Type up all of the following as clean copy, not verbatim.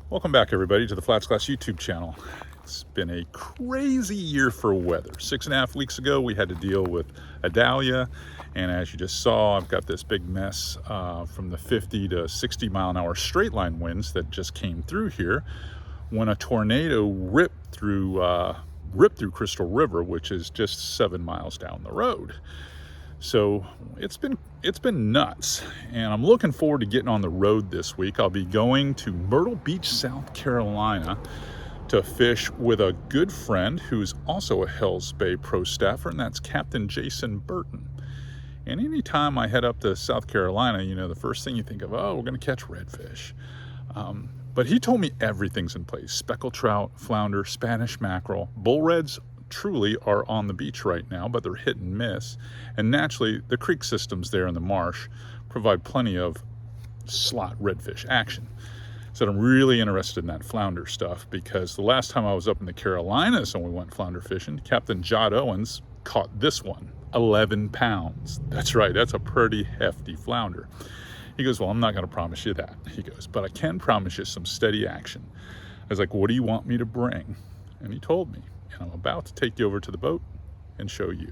Welcome back, everybody, to the FlatsClass YouTube channel. It's been a crazy year for weather. 6.5 weeks ago, we had to deal with Idalia, and as you just saw, I've got this big mess from the 50 to 60 mile an hour straight line winds that just came through here when a tornado ripped through Crystal River, which is just 7 miles down the road. So it's been nuts, and I'm looking forward to getting on the road this week. I'll be going to Myrtle Beach, South Carolina to fish with a good friend who's also a Hells Bay pro staffer, and that's Captain Jason Burton. And anytime I head up to South Carolina, you know, the first thing you think of, oh, we're going to catch redfish. But he told me everything's in place. Speckled trout, flounder, Spanish mackerel, bull reds truly are on the beach right now, but they're hit and miss. And naturally, the creek systems there in the marsh provide plenty of slot redfish action. So I'm really interested in that flounder stuff, because the last time I was up in the Carolinas and we went flounder fishing, Captain Jod Owens caught this one, 11 pounds. That's right, that's a pretty hefty flounder. He goes, well, I'm not going to promise you that. He goes, but I can promise you some steady action. I was like, what do you want me to bring? And he told me. And I'm about to take you over to the boat and show you.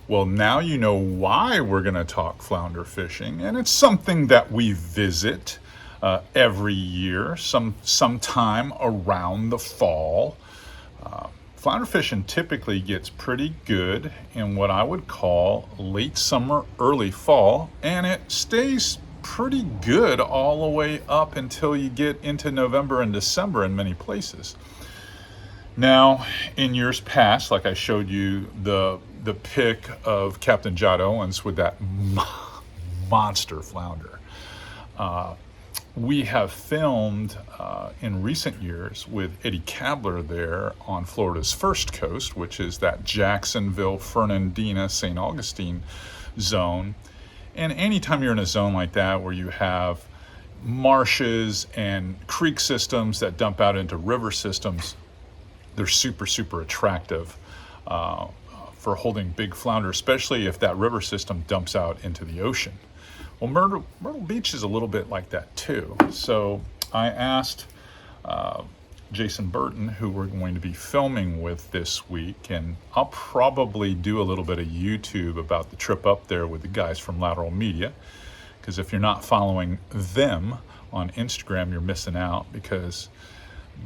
Well, now you know why we're going to talk flounder fishing, and it's something that we visit every year, sometime around the fall. Flounder fishing typically gets pretty good in what I would call late summer, early fall, and it stays pretty good all the way up until you get into November and December in many places. Now, in years past, like I showed you the pic of Captain Jod Owens with that monster flounder. We have filmed in recent years with Eddie Kabler there on Florida's first coast, which is that Jacksonville, Fernandina, St. Augustine zone. And anytime you're in a zone like that where you have marshes and creek systems that dump out into river systems, they're super attractive for holding big flounder, especially if that river system dumps out into the ocean. Well, Myrtle Beach is a little bit like that too. So I asked Jason Burton, who we're going to be filming with this week, and I'll probably do a little bit of YouTube about the trip up there with the guys from Lateral Media, because if you're not following them on Instagram, you're missing out, because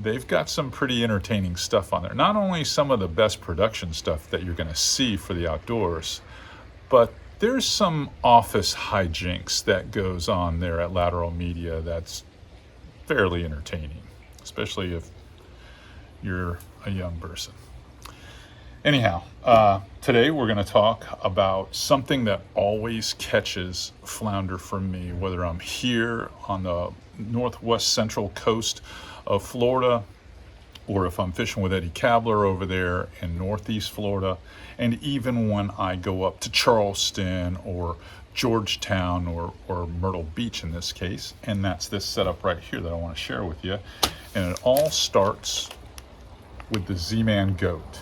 they've got some pretty entertaining stuff on there. Not only some of the best production stuff that you're going to see for the outdoors, but there's some office hijinks that goes on there at Lateral Media that's fairly entertaining, especially if you're a young person. Anyhow, today we're going to talk about something that always catches flounder for me, whether I'm here on the northwest central coast of Florida, or if I'm fishing with Eddie Kabler over there in northeast Florida, and even when I go up to Charleston or Georgetown or Myrtle Beach in this case. And that's this setup right here that I want to share with you. And it all starts with the Z-Man goat.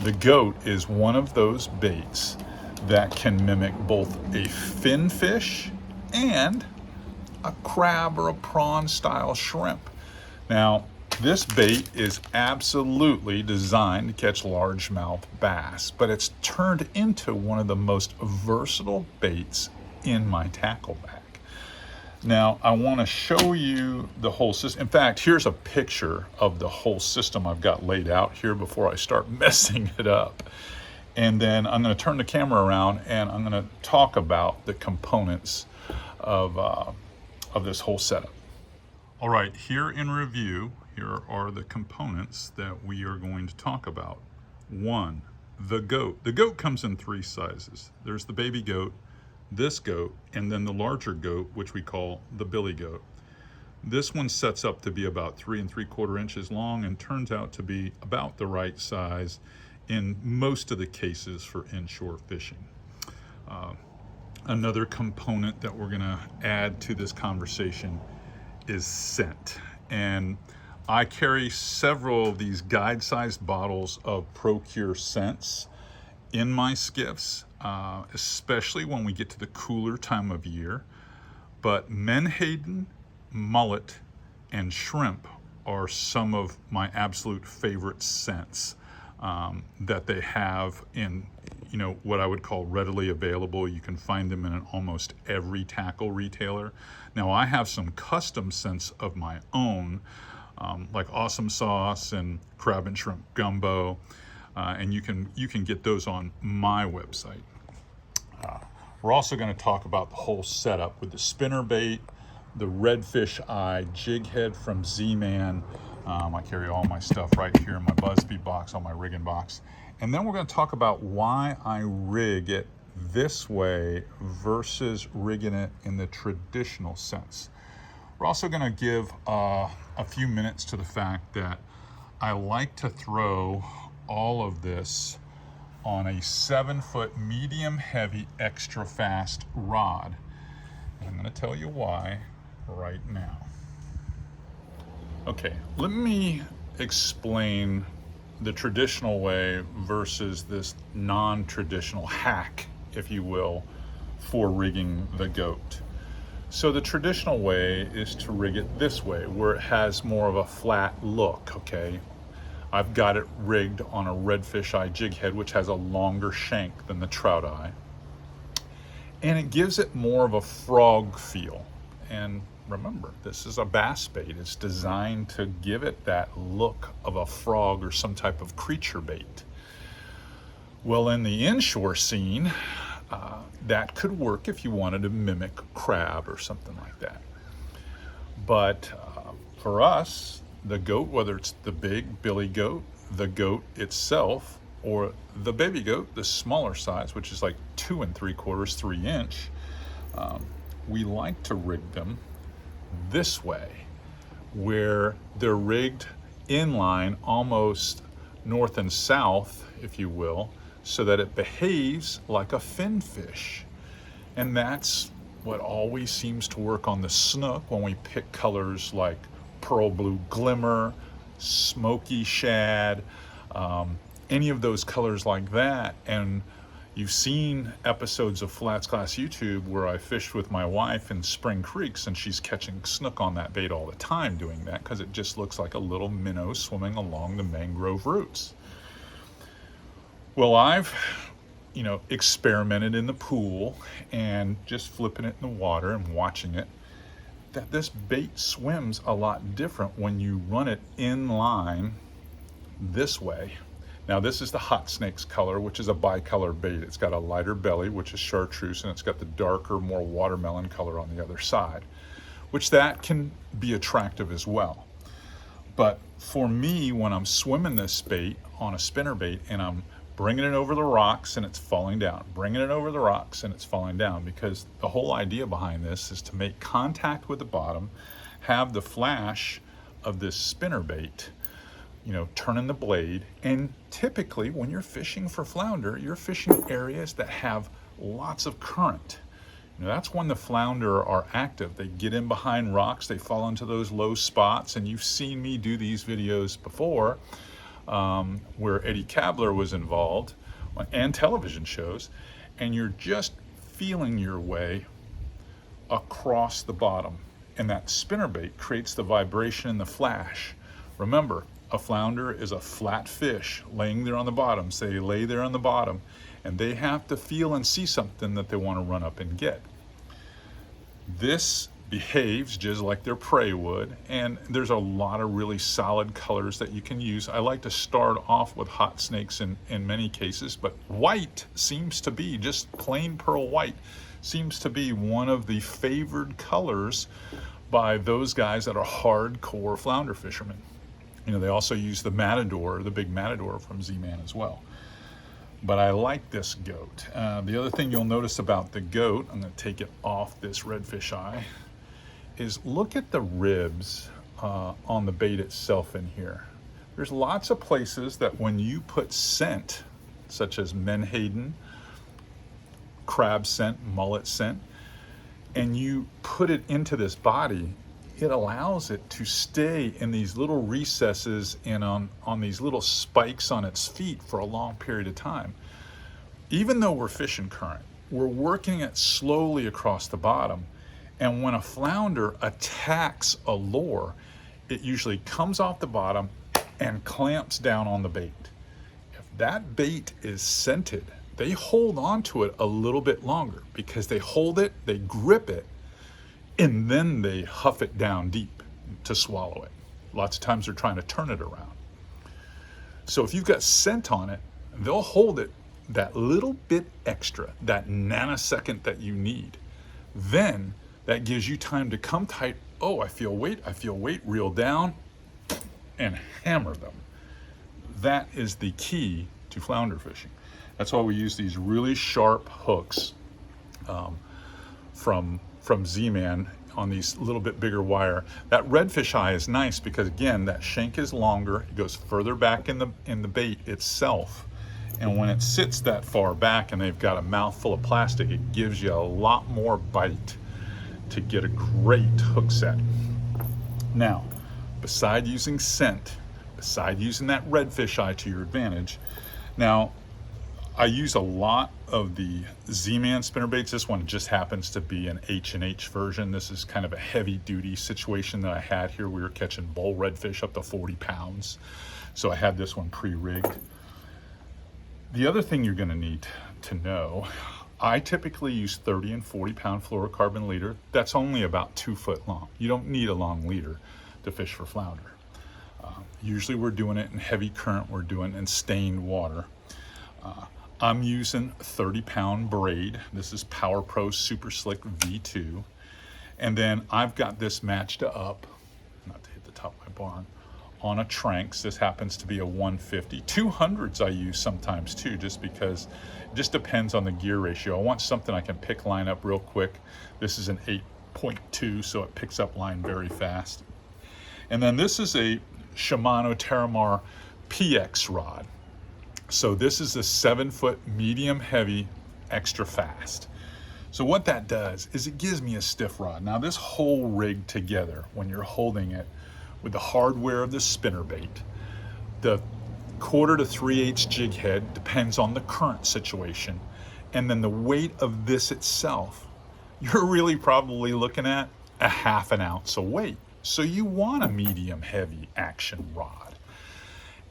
The goat is one of those baits that can mimic both a fin fish and a crab or a prawn style shrimp. Now, this bait is absolutely designed to catch largemouth bass, but it's turned into one of the most versatile baits in my tackle bag. Now, I want to show you the whole system. In fact, here's a picture of the whole system I've got laid out here before I start messing it up. And then I'm going to turn the camera around and I'm going to talk about the components of this whole setup. All right, here in review, here are the components that we are going to talk about. One, the goat. The goat comes in 3 sizes. There's the baby goat, this goat, and then the larger goat, which we call the billy goat. This one sets up to be about 3 3/4 inches long and turns out to be about the right size in most of the cases for inshore fishing. Another component that we're gonna add to this conversation is scent. And I carry several of these guide-sized bottles of Procure scents in my skiffs, especially when we get to the cooler time of year. But menhaden, mullet, and shrimp are some of my absolute favorite scents that they have in, what I would call readily available. You can find them in almost every tackle retailer. Now I have some custom scents of my own, like Awesome Sauce and Crab and Shrimp Gumbo, and you can get those on my website. We're also going to talk about the whole setup with the spinnerbait, the Redfish eye jig head from Z-Man. I carry all my stuff right here in my BUZBE box, on my rigging box. And then we're going to talk about why I rig it this way versus rigging it in the traditional sense. We're also going to give a few minutes to the fact that I like to throw all of this on a 7-foot medium heavy extra fast rod. And I'm going to tell you why right now. Okay, let me explain the traditional way versus this non-traditional hack, if you will, for rigging the goat. So the traditional way is to rig it this way, where it has more of a flat look, okay? I've got it rigged on a redfish eye jig head, which has a longer shank than the trout eye. And it gives it more of a frog feel. And remember, this is a bass bait. It's designed to give it that look of a frog or some type of creature bait. Well, in the inshore scene, that could work if you wanted to mimic crab or something like that. But for us, the goat, whether it's the big billy goat, the goat itself, or the baby goat, the smaller size, which is like 2 3/4, 3 inch, we like to rig them this way, where they're rigged inline, almost north and south, if you will, so that it behaves like a fin fish. And that's what always seems to work on the snook when we pick colors like pearl blue glimmer, smoky shad, any of those colors like that. And you've seen episodes of FlatsClass YouTube where I fished with my wife in Spring Creeks, and she's catching snook on that bait all the time doing that because it just looks like a little minnow swimming along the mangrove roots. Well, I've experimented in the pool and just flipping it in the water and watching it, that this bait swims a lot different when you run it in line this way. Now this is the Hot Snakes color, which is a bicolor bait. It's got a lighter belly, which is chartreuse, and it's got the darker, more watermelon color on the other side, which that can be attractive as well. But for me, when I'm swimming this bait on a spinner bait and I'm bringing it over the rocks and it's falling down, bringing it over the rocks and it's falling down, because the whole idea behind this is to make contact with the bottom, have the flash of this spinner bait, turning the blade. And typically when you're fishing for flounder, you're fishing areas that have lots of current. That's when the flounder are active. They get in behind rocks, they fall into those low spots, and you've seen me do these videos before, where Eddie Kabler was involved, and television shows, and you're just feeling your way across the bottom, and that spinnerbait creates the vibration and the flash. Remember, a flounder is a flat fish laying there on the bottom, so they lay there on the bottom, and they have to feel and see something that they want to run up and get. This behaves just like their prey would, and there's a lot of really solid colors that you can use. I like to start off with Hot Snakes in many cases, but white seems to be, just plain pearl white seems to be one of the favored colors by those guys that are hardcore flounder fishermen. They also use the Matador, the big Matador from Z-Man as well. But I like this goat. The other thing you'll notice about the goat, I'm going to take it off this redfish eye, is look at the ribs on the bait itself in here. There's lots of places that when you put scent, such as menhaden, crab scent, mullet scent, and you put it into this body, it allows it to stay in these little recesses and on these little spikes on its feet for a long period of time. Even though we're fishing current, we're working it slowly across the bottom. And when a flounder attacks a lure, it usually comes off the bottom and clamps down on the bait. If that bait is scented, they hold on to it a little bit longer because they hold it, they grip it, and then they huff it down deep to swallow it. Lots of times they're trying to turn it around. So if you've got scent on it, they'll hold it that little bit extra, that nanosecond that you need. Then that gives you time to come tight. Oh, I feel weight, reel down, and hammer them. That is the key to flounder fishing. That's why we use these really sharp hooks from Z-Man on these little bit bigger wire. That redfish eye is nice because again, that shank is longer. It goes further back in the bait itself. And when it sits that far back and they've got a mouthful of plastic, it gives you a lot more bite to get a great hook set. Now, beside using scent, beside using that redfish eye to your advantage, now I use a lot of the Z-Man spinnerbaits. This one just happens to be an H&H version. This is kind of a heavy duty situation that I had here. We were catching bull redfish up to 40 pounds. So I had this one pre-rigged. The other thing you're gonna need to know, I typically use 30 and 40 pound fluorocarbon leader. That's only about 2 foot long. You don't need a long leader to fish for flounder. Usually we're doing it in heavy current, we're doing it in stained water. I'm using 30 pound braid. This is Power Pro Super Slick V2. And then I've got this matched up, not to hit the top of my barn, on a Tranx. This happens to be a 150. 200s I use sometimes too, just because it just depends on the gear ratio. I want something I can pick line up real quick. This is an 8.2, so it picks up line very fast. And then this is a Shimano Terramar PX rod. So this is a 7-foot medium heavy, extra fast. So what that does is it gives me a stiff rod. Now this whole rig together, when you're holding it with the hardware of the spinnerbait, the 1/4 to 3/8 jig head depends on the current situation, and then the weight of this itself, you're really probably looking at a 1/2 ounce of weight. So you want a medium heavy action rod.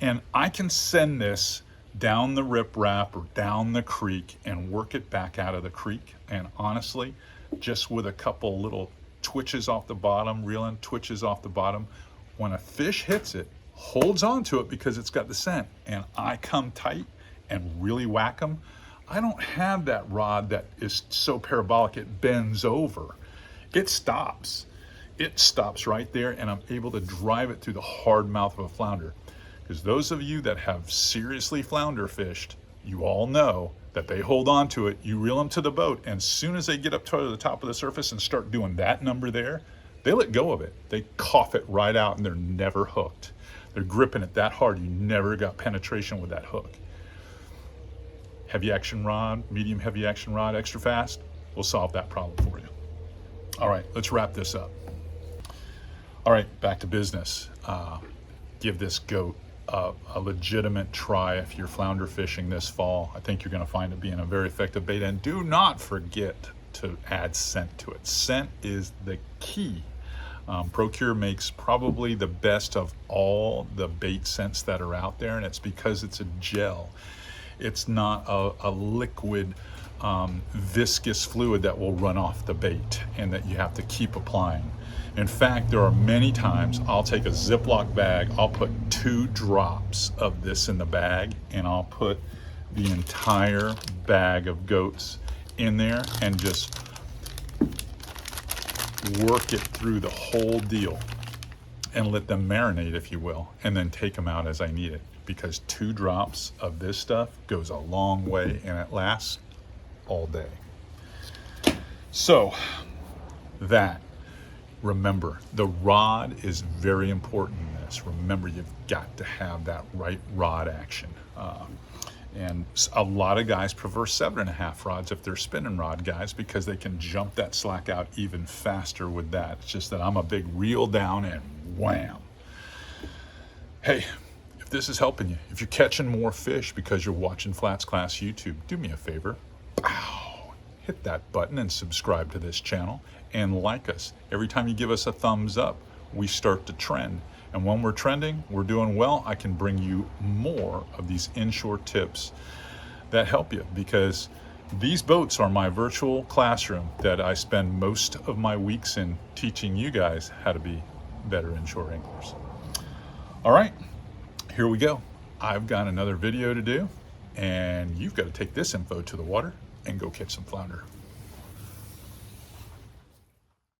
And I can send this down the riprap or down the creek and work it back out of the creek. And honestly, just with a couple little twitches off the bottom, reeling twitches off the bottom, when a fish hits it, holds on to it because it's got the scent, and I come tight and really whack them, I don't have that rod that is so parabolic it bends over. It stops. It stops right there, and I'm able to drive it through the hard mouth of a flounder. Because those of you that have seriously flounder fished, you all know that they hold on to it, you reel them to the boat, and as soon as they get up to the top of the surface and start doing that number there, they let go of it. They cough it right out and they're never hooked. They're gripping it that hard, you never got penetration with that hook. Heavy action rod, medium heavy action rod, extra fast, we'll solve that problem for you. All right, let's wrap this up. All right, back to business. Give this goat a legitimate try if you're flounder fishing this fall. I think you're gonna find it being a very effective bait, and do not forget to add scent to it. Scent is the key. Procure makes probably the best of all the bait scents that are out there, and it's because it's a gel. It's not a liquid, viscous fluid that will run off the bait and that you have to keep applying. In fact, there are many times I'll take a Ziploc bag, I'll put 2 drops of this in the bag, and I'll put the entire bag of goats in there and just work it through the whole deal and let them marinate, if you will, and then take them out as I need it, because 2 drops of this stuff goes a long way and it lasts all day. So remember, the rod is very important in this. FlatsClass. Remember, you've got to have that right rod action. And a lot of guys prefer 7.5 rods if they're spinning rod guys, because they can jump that slack out even faster with that. It's just that I'm a big reel down and wham. Hey, if this is helping you, if you're catching more fish because you're watching FlatsClass YouTube, do me a favor. Pow! Hit that button and subscribe to this channel and like us. Every time you give us a thumbs up, we start to trend. And when we're trending, we're doing well, I can bring you more of these inshore tips that help you, because these boats are my virtual classroom that I spend most of my weeks in, teaching you guys how to be better inshore anglers. All right, here we go. I've got another video to do, and you've got to take this info to the water and go catch some flounder.